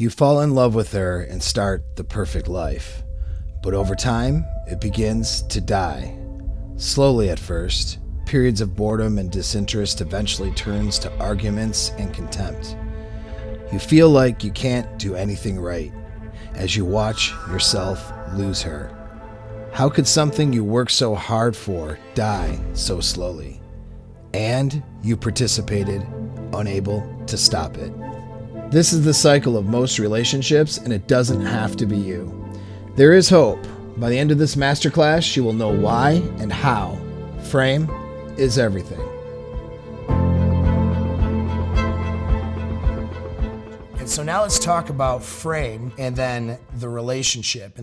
You fall in love with her and start the perfect life. But over time, it begins to die. Slowly at first, periods of boredom and disinterest eventually turns to arguments and contempt. You feel like you can't do anything right as you watch yourself lose her. How could something you worked so hard for die so slowly? And you participated, unable to stop it. This is the cycle of most relationships, and it doesn't have to be you. There is hope. By the end of this masterclass, you will know why and how. Frame is everything. And so now let's talk about frame and then the relationship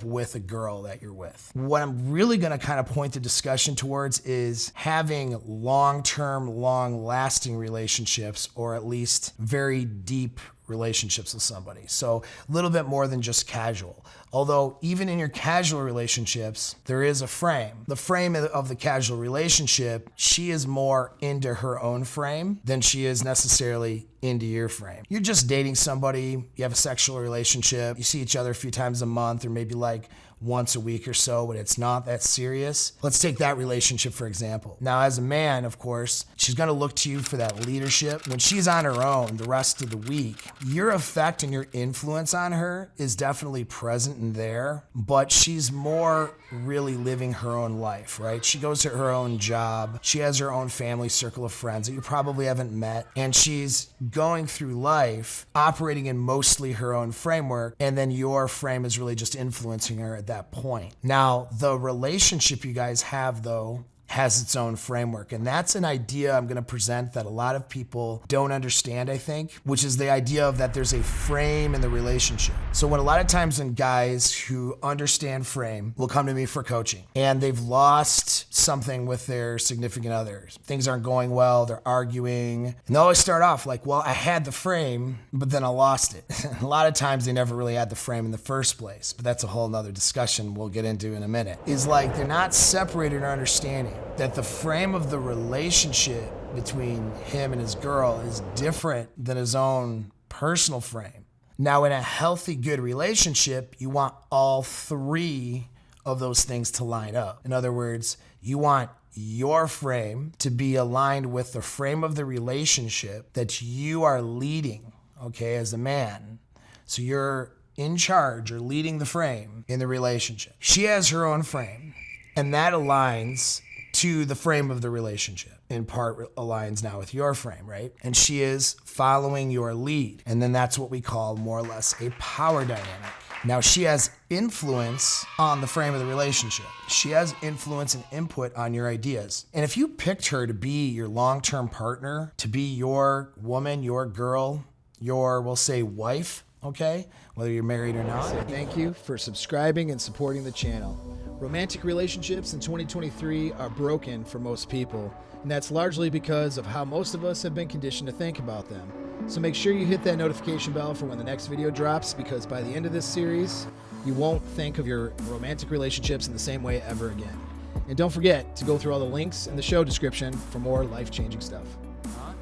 with a girl that you're with. What I'm really going to kind of point the discussion towards is having long-term, long-lasting relationships, or at least very deep relationships with somebody. So a little bit more than just casual. Although even in your casual relationships, there is a frame. The frame of the casual relationship, she is more into her own frame than she is necessarily into your frame. You're just dating somebody, you have a sexual relationship, you see each other a few times a month or maybe like once a week or so, but it's not that serious. Let's take that relationship for example. Now as a man, of course, she's gonna look to you for that leadership. When she's on her own the rest of the week, your effect and your influence on her is definitely present and there, but she's more really living her own life, right? She goes to her own job, she has her own family circle of friends that you probably haven't met, and she's going through life operating in mostly her own framework, and then your frame is really just influencing her at that point. Now, the relationship you guys have, though, has its own framework. And that's an idea I'm gonna present that a lot of people don't understand, I think, which is the idea of that there's a frame in the relationship. So when a lot of times when guys who understand frame will come to me for coaching and they've lost something with their significant others, things aren't going well, they're arguing, and they always start off like, well, I had the frame, but then I lost it. A lot of times they never really had the frame in the first place, but that's a whole nother discussion we'll get into in a minute. Is like they're not separated or understanding that the frame of the relationship between him and his girl is different than his own personal frame. Now, in a healthy, good relationship, you want all three of those things to line up. In other words, you want your frame to be aligned with the frame of the relationship that you are leading, okay, as a man. So you're in charge or leading the frame in the relationship. She has her own frame, and that aligns to the frame of the relationship. In part aligns now with your frame, right? And she is following your lead. And then that's what we call more or less a power dynamic. Now she has influence on the frame of the relationship. She has influence and input on your ideas. And if you picked her to be your long-term partner, to be your woman, your girl, your, we'll say, wife, okay? Whether you're married or not. Thank you for subscribing and supporting the channel. Romantic relationships in 2023 are broken for most people, and that's largely because of how most of us have been conditioned to think about them. So make sure you hit that notification bell for when the next video drops, because by the end of this series, you won't think of your romantic relationships in the same way ever again. And don't forget to go through all the links in the show description for more life-changing stuff.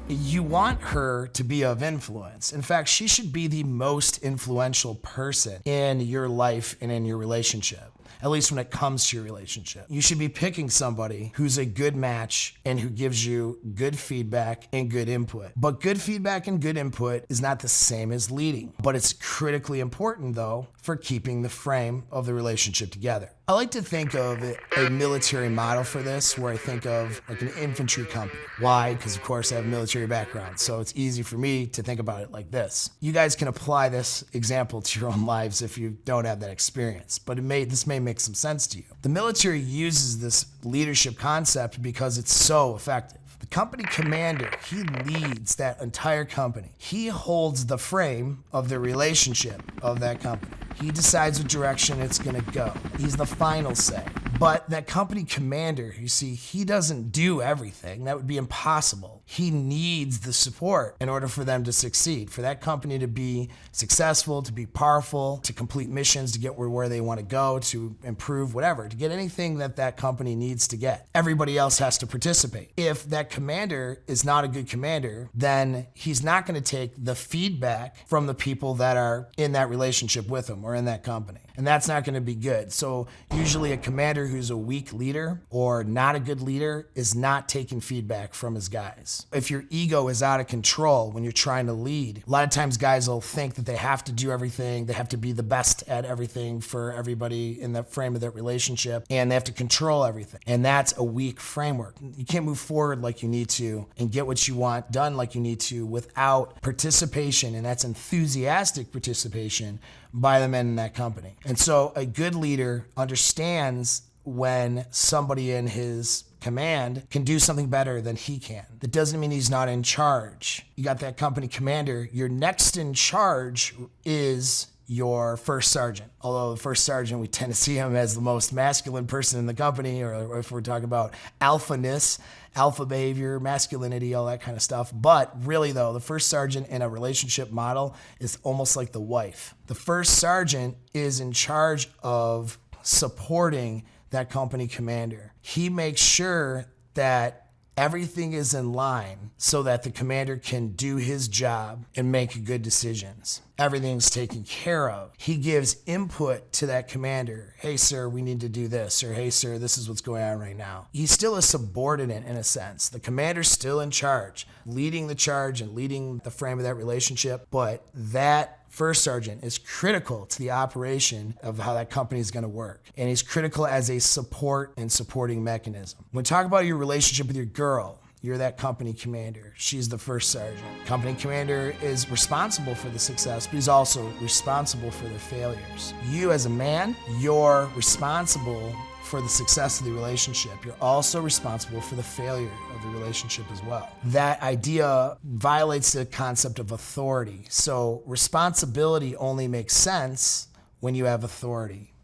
You want her to be of influence. In fact, she should be the most influential person in your life and in your relationship, at least when it comes to your relationship. You should be picking somebody who's a good match and who gives you good feedback and good input. But good feedback and good input is not the same as leading. But it's critically important, though, for keeping the frame of the relationship together. I like to think of a military model for this, where I think of like an infantry company. Why? Because of course I have a military background, so it's easy for me to think about it like this. You guys can apply this example to your own lives if you don't have that experience, but this may make some sense to you. The military uses this leadership concept because it's so effective. The company commander, he leads that entire company. He holds the frame of the relationship of that company. He decides what direction it's gonna go. He's the final say. But that company commander, you see, he doesn't do everything. That would be impossible. He needs the support in order for them to succeed, for that company to be successful, to be powerful, to complete missions, to get where they want to go, to improve, whatever, to get anything that that company needs to get. Everybody else has to participate. If that commander is not a good commander, then he's not going to take the feedback from the people that are in that relationship with him or in that company. And that's not going to be good. So usually a commander who's a weak leader or not a good leader is not taking feedback from his guys. If your ego is out of control when you're trying to lead, a lot of times guys will think that they have to do everything, they have to be the best at everything for everybody in the frame of that relationship, and they have to control everything. And that's a weak framework. You can't move forward like you need to and get what you want done like you need to without participation, and that's enthusiastic participation by the men in that company. And so a good leader understands when somebody in his command can do something better than he can. That doesn't mean he's not in charge. You got that company commander. Your next in charge is your first sergeant. Although the first sergeant, we tend to see him as the most masculine person in the company, or if we're talking about alphaness, alpha behavior, masculinity, all that kind of stuff. But really though, the first sergeant in a relationship model is almost like the wife. The first sergeant is in charge of supporting that company commander. He makes sure that everything is in line so that the commander can do his job and make good decisions. Everything's taken care of. He gives input to that commander. Hey, sir, we need to do this. Or, hey, sir, this is what's going on right now. He's still a subordinate in a sense. The commander's still in charge, leading the charge and leading the frame of that relationship. But that first sergeant is critical to the operation of how that company is going to work. And he's critical as a support and supporting mechanism. When we talk about your relationship with your girl, you're that company commander. She's the first sergeant. Company commander is responsible for the success, but he's also responsible for the failures. You as a man, you're responsible for the success of the relationship. You're also responsible for the failure of the relationship as well. That idea violates the concept of authority. So responsibility only makes sense when you have authority.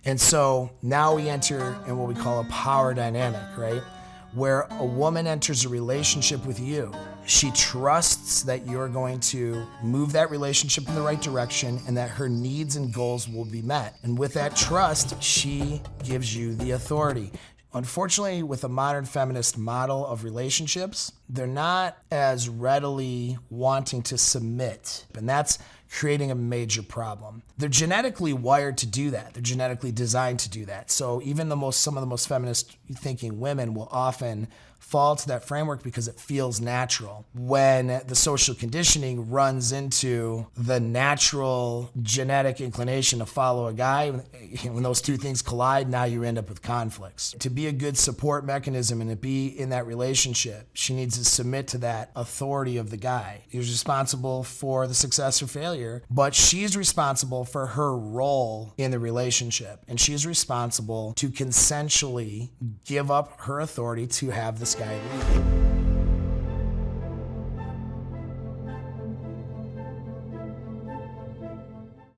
And so now we enter in what we call a power dynamic, right? Where a woman enters a relationship with you. She trusts that you're going to move that relationship in the right direction and that her needs and goals will be met. And with that trust, she gives you the authority. Unfortunately, with a modern feminist model of relationships, they're not as readily wanting to submit. And that's creating a major problem. They're genetically wired to do that. They're genetically designed to do that. So even some of the most feminist thinking women will often fall to that framework because it feels natural. When the social conditioning runs into the natural genetic inclination to follow a guy, when those two things collide, now you end up with conflicts. To be a good support mechanism and to be in that relationship, she needs to submit to that authority of the guy. He's responsible for the success or failure, but she's responsible for her role in the relationship. And she's responsible to consensually give up her authority to have this guy lead.